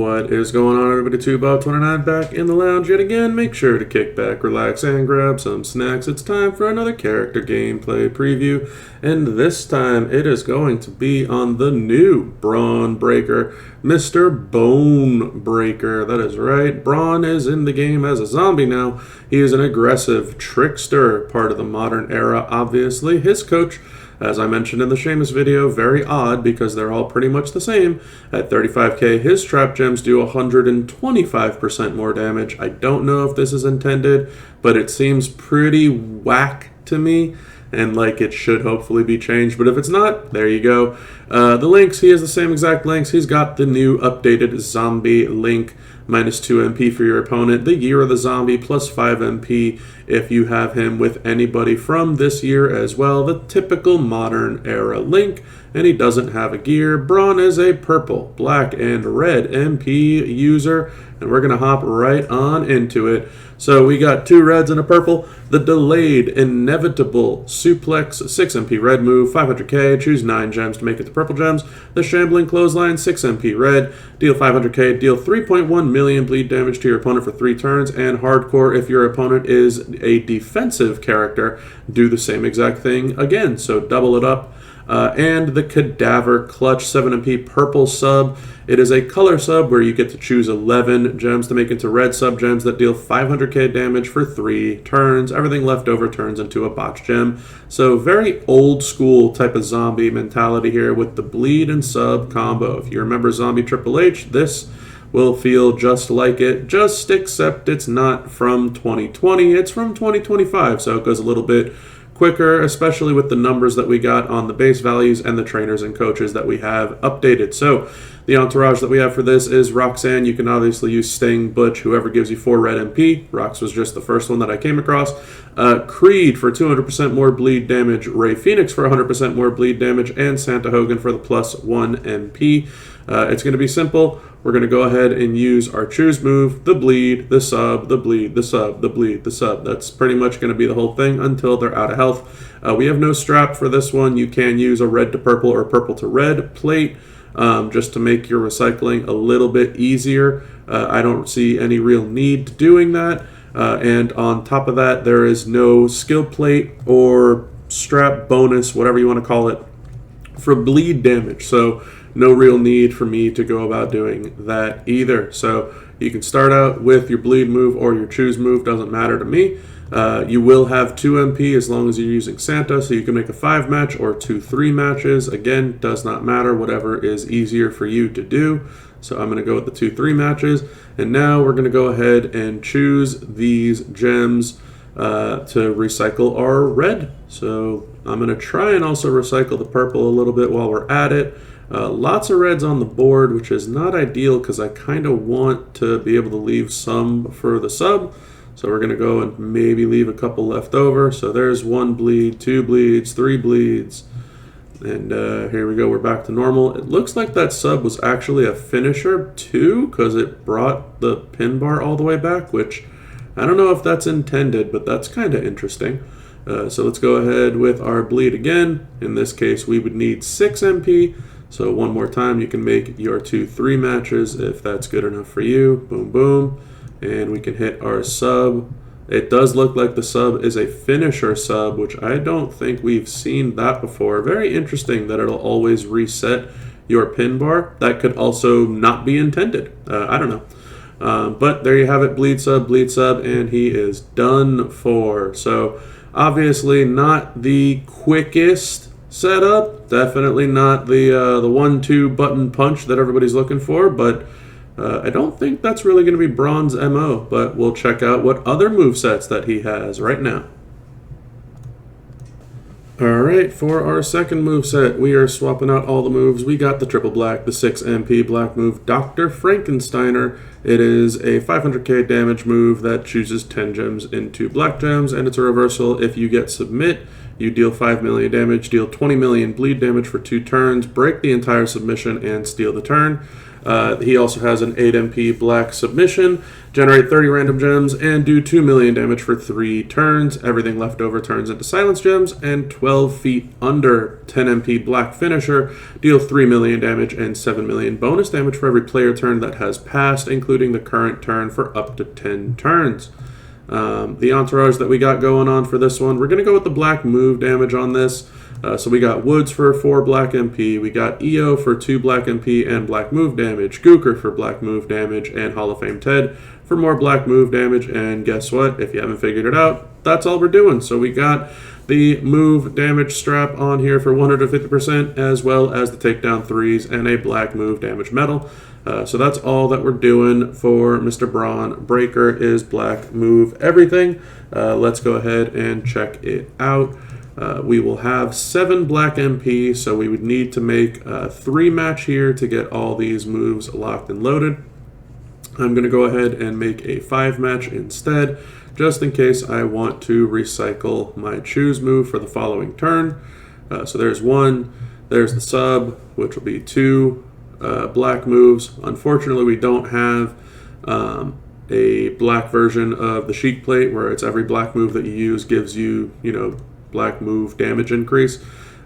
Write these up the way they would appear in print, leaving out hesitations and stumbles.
What is going on, everybody? 2Bob29 back in the lounge yet again. Make sure to kick back, relax, and grab some snacks. It's time for another character gameplay preview, and this time it is going to be on the new Bron Breakker, Mr. Bone Breakker. That is right. Bron is in the game as a zombie now. He is an aggressive trickster, part of the modern era, obviously. His coach, as I mentioned in the Sheamus video, very odd because they're all pretty much the same. At 35k, his trap gems do 125% more damage. I don't know if this is intended, but it seems pretty whack to me, and like it should hopefully be changed. But if it's not, there you go. The links, he has the same exact links. He's got the new updated zombie link, minus 2 MP for your opponent, the year of the zombie, plus 5 MP if you have him with anybody from this year as well, the typical modern era link, and he doesn't have a gear. Bron is a purple, black, and red MP user, and we're going to hop right on into it. So we got 2 reds and a purple. The delayed inevitable suplex, 6 MP red move, 500k, choose 9 gems to make it the purple gems. The shambling clothesline, 6 MP red, deal 500k, deal 3.1 million bleed damage to your opponent for 3 turns, and hardcore if your opponent is a defensive character, do the same exact thing again, so double it up. And the Cadaver Clutch 7 MP purple sub. It is a color sub where you get to choose 11 gems to make into red sub gems that deal 500k damage for 3 turns. Everything left over turns into a botch gem. So very old school type of zombie mentality here with the bleed and sub combo. If you remember Zombie Triple H, this will feel just like it, just except it's not from 2020, it's from 2025, so it goes a little bit quicker, especially with the numbers that we got on the base values and the trainers and coaches that we have updated. So the entourage that we have for this is Roxanne. You can obviously use Sting, Butch, whoever gives you 4 red MP. Rox was just the first one that I came across. Creed for 200% more bleed damage, Ray Phoenix for 100% more bleed damage, and Santa Hogan for the plus 1 MP. It's going to be simple. We're going to go ahead and use our choose move, the bleed, the sub, the bleed, the sub, the bleed, the sub. That's pretty much going to be the whole thing until they're out of health. We have no strap for this one. You can use a red to purple or purple to red plate just to make your recycling a little bit easier. I don't see any real need to doing that. And on top of that, there is no skill plate or strap bonus, whatever you want to call it, for bleed damage. So no real need for me to go about doing that either. So you can start out with your bleed move or your choose move, doesn't matter to me. You will have 2 MP as long as you're using Santa, so you can make a 5 match or 2 3 matches. Again, does not matter, whatever is easier for you to do. So I'm going to go with the 2 3 matches. And now we're going to go ahead and choose these gems to recycle our red. So I'm going to try and also recycle the purple a little bit while we're at it. Lots of reds on the board, which is not ideal because I kind of want to be able to leave some for the sub. So we're going to go and maybe leave a couple left over. So there's 1 bleed, 2 bleeds, 3 bleeds. And here we go, we're back to normal. It looks like that sub was actually a finisher too, because it brought the pin bar all the way back, which I don't know if that's intended, but that's kind of interesting. So let's go ahead with our bleed again. In this case, we would need 6 MP. So one more time, you can make your 2 3 matches if that's good enough for you. Boom, boom. And we can hit our sub. It does look like the sub is a finisher sub, which I don't think we've seen that before. Very interesting that it'll always reset your pin bar. That could also not be intended. I don't know. But there you have it, bleed sub, and he is done for. So obviously not the quickest setup, definitely not the 1-2 button punch that everybody's looking for, but I don't think that's really going to be Bron's MO, but we'll check out what other movesets that he has right now. Alright, for our second moveset, we are swapping out all the moves. We got the triple black, the 6 MP black move, Dr. Frankensteiner. It is a 500k damage move that chooses 10 gems into black gems, and it's a reversal if you get submit. You deal 5 million damage, deal 20 million bleed damage for 2 turns, break the entire submission, and steal the turn. He also has an 8 MP black submission, generate 30 random gems, and do 2 million damage for 3 turns. Everything left over turns into silence gems, and 12 feet under 10 MP black finisher, deal 3 million damage and 7 million bonus damage for every player turn that has passed, including the current turn for up to 10 turns. The entourage that we got going on for this one, we're going to go with the black move damage on this. So we got Woods for 4 black MP, we got EO for 2 black MP and black move damage, Gooker for black move damage, and Hall of Fame Ted for more black move damage. And guess what? If you haven't figured it out, that's all we're doing. So we got the move damage strap on here for 150%, as well as the takedown 3s and a black move damage medal. So that's all that we're doing for Mr. Bron Breakker is black move everything. Let's go ahead and check it out. We will have 7 black MP, so we would need to make a 3 match here to get all these moves locked and loaded. I'm going to go ahead and make a 5 match instead, just in case I want to recycle my choose move for the following turn. So there's 1, there's the sub, which will be 2 black moves. Unfortunately, we don't have a black version of the Sheik plate where it's every black move that you use gives you, black move damage increase.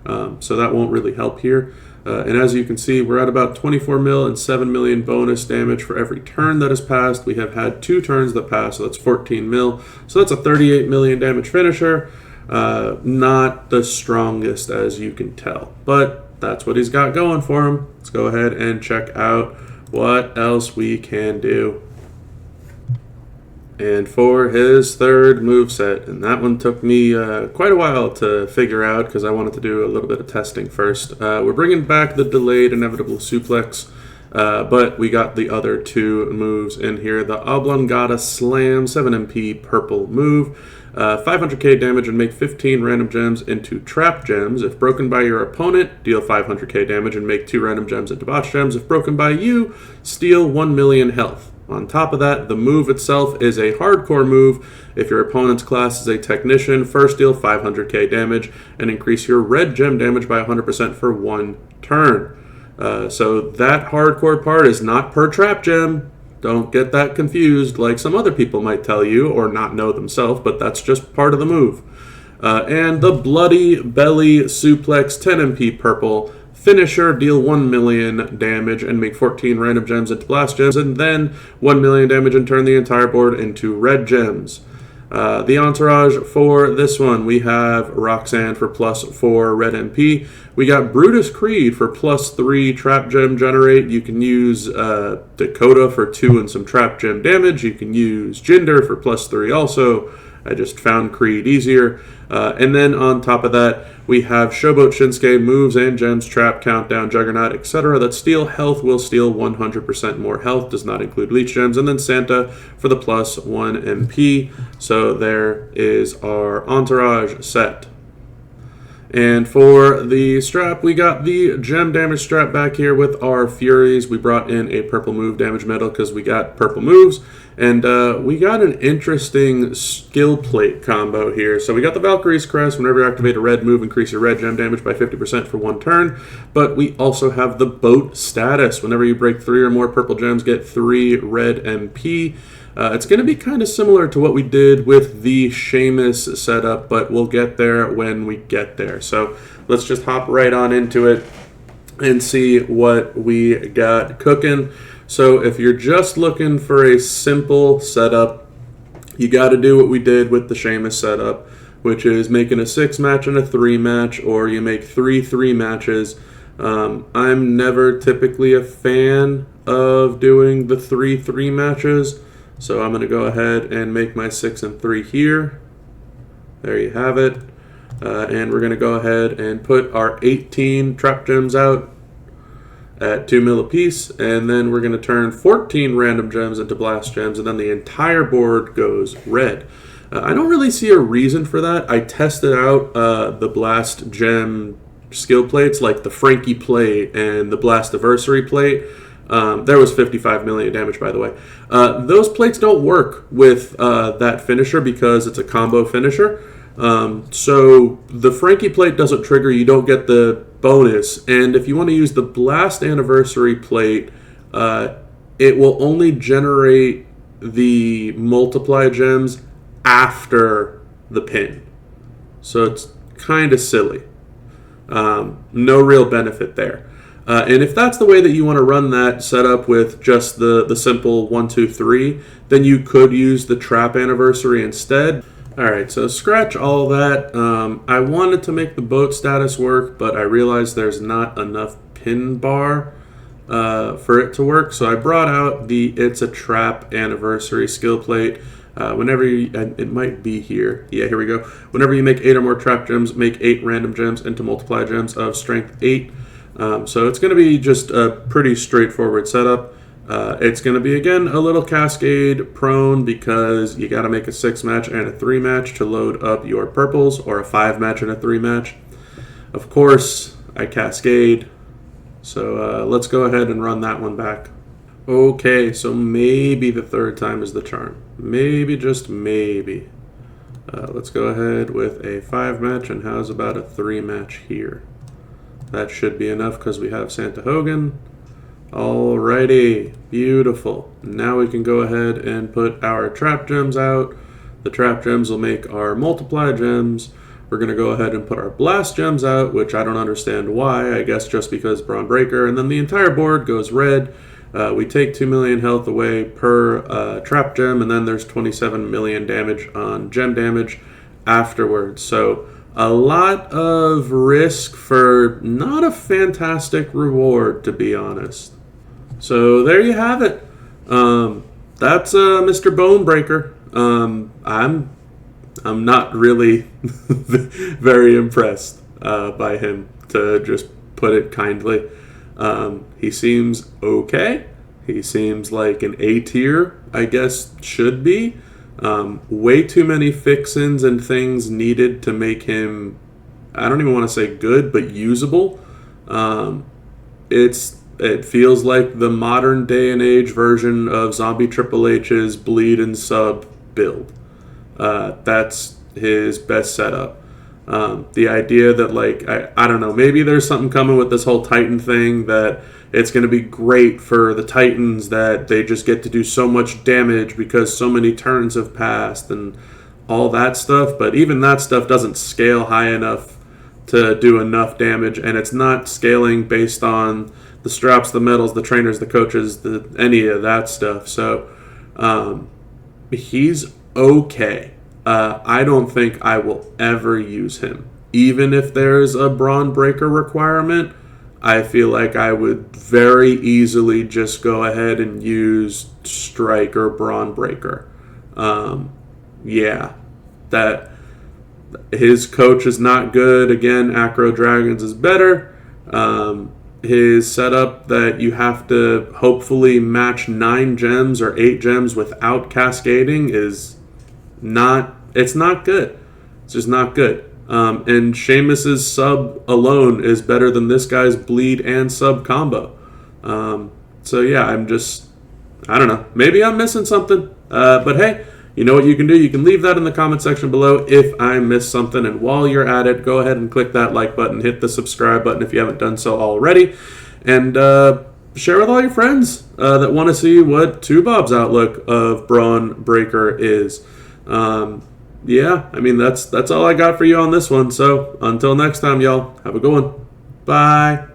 So that won't really help here. And as you can see, we're at about 24 mil and 7 million bonus damage for every turn that has passed. We have had 2 turns that passed, so that's 14 mil. So that's a 38 million damage finisher. Not the strongest, as you can tell, but that's what he's got going for him. Let's go ahead and check out what else we can do. And for his third moveset, and that one took me quite a while to figure out because I wanted to do a little bit of testing first. We're bringing back the delayed inevitable suplex, but we got the other 2 moves in here. The Oblongata Slam 7 MP purple move. 500k damage and make 15 random gems into trap gems. If broken by your opponent, deal 500k damage and make 2 random gems into botch gems. If broken by you, steal 1 million health. On top of that, the move itself is a hardcore move. If your opponent's class is a technician, first deal 500k damage and increase your red gem damage by 100% for 1 turn. So that hardcore part is not per trap gem. Don't get that confused like some other people might tell you or not know themselves, but that's just part of the move. And the Bloody Belly Suplex 10 MP purple finisher, deal 1 million damage and make 14 random gems into blast gems, and then 1 million damage and turn the entire board into red gems. The entourage for this one, we have Roxanne for +4 red MP. We got Brutus Creed for +3 trap gem generate. You can use Dakota for 2 and some trap gem damage. You can use Jinder for +3 also. I just found Creed easier. And then on top of that, we have Showboat Shinsuke, moves and gems, trap, countdown, juggernaut, etc. that steal health will steal 100% more health, does not include leech gems. And then Santa for the +1 MP. So there is our entourage set. And for the strap, we got the gem damage strap back here with our Furies. We brought in a purple move damage medal because we got purple moves. And we got an interesting skill plate combo here. So we got the Valkyrie's Crest. Whenever you activate a red move, increase your red gem damage by 50% for 1 turn. But we also have the boat status. Whenever you break 3 or more purple gems, get 3 red MP. It's going to be kind of similar to what we did with the Sheamus setup, but we'll get there when we get there. So let's just hop right on into it and see what we got cooking. So if you're just looking for a simple setup, you got to do what we did with the Sheamus setup, which is making a 6 match and a 3 match, or you make 3 3 matches. I'm never typically a fan of doing the 3 3 matches. So I'm going to go ahead and make my 6 and 3 here. There you have it. And we're going to go ahead and put our 18 trap gems out at 2 mil apiece. And then we're going to turn 14 random gems into blast gems. And then the entire board goes red. I don't really see a reason for that. I tested out the blast gem skill plates, like the Frankie plate and the Blastiversary plate. There was 55 million damage, by the way. Those plates don't work with that finisher because it's a combo finisher. So the Frankie plate doesn't trigger, you don't get the bonus. And if you want to use the Blast Anniversary plate, it will only generate the multiply gems after the pin. So it's kind of silly. No real benefit there. And if that's the way that you want to run that setup with just the simple 1, 2, 3, then you could use the Trap Anniversary instead. Alright, so scratch all that. I wanted to make the boat status work, but I realized there's not enough pin bar for it to work. So I brought out the It's a Trap Anniversary skill plate. Whenever you, it might be here. Yeah, here we go. Whenever you make 8 or more trap gems, make 8 random gems into multiply gems of strength 8. So it's going to be just a pretty straightforward setup. It's going to be, again, a little cascade prone because you got to make a 6 match and a 3 match to load up your purples, or a 5 match and a 3 match. Of course, I cascade. So let's go ahead and run that one back. Okay, so maybe the third time is the charm. Maybe, just maybe. Let's go ahead with a 5 match, and how's about a 3 match here? That should be enough because we have Santa Hogan. Alrighty, beautiful. Now we can go ahead and put our trap gems out. The trap gems will make our multiply gems. We're going to go ahead and put our blast gems out, which I don't understand why. I guess just because Bron Breakker. And then the entire board goes red. We take 2 million health away per trap gem, and then there's 27 million damage on gem damage afterwards. So a lot of risk for not a fantastic reward, to be honest. So there you have it. That's Mr. Bone Breakker. I'm not really very impressed by him, to just put it kindly. He seems okay. He seems like an A tier, I guess, should be. Way too many fixins and things needed to make him, I don't even want to say good, but usable. It feels like the modern day and age version of Zombie Triple H's bleed and sub build. That's his best setup. The idea that, like, I don't know, maybe there's something coming with this whole Titan thing, that it's going to be great for the Titans, that they just get to do so much damage because so many turns have passed and all that stuff. But even that stuff doesn't scale high enough to do enough damage, and it's not scaling based on the straps, the medals, the trainers, the coaches, any of that stuff. So he's okay. I don't think I will ever use him. Even if there's a Bron Breakker requirement, I feel like I would very easily just go ahead and use Strike or Bron Breakker. Yeah, that his coach is not good. Again, Acro Dragons is better. His setup that you have to hopefully match 9 gems or 8 gems without cascading is not, it's not good. It's just not good. And Sheamus's sub alone is better than this guy's bleed and sub combo. So yeah, I don't know. Maybe I'm missing something. But hey, you know what you can do? You can leave that in the comment section below if I missed something. And while you're at it, go ahead and click that like button, hit the subscribe button if you haven't done so already. And share with all your friends that want to see what 2Bob's outlook of Bron Breakker is. Yeah, I mean, that's all I got for you on this one. So until next time, y'all, have a good one. Bye.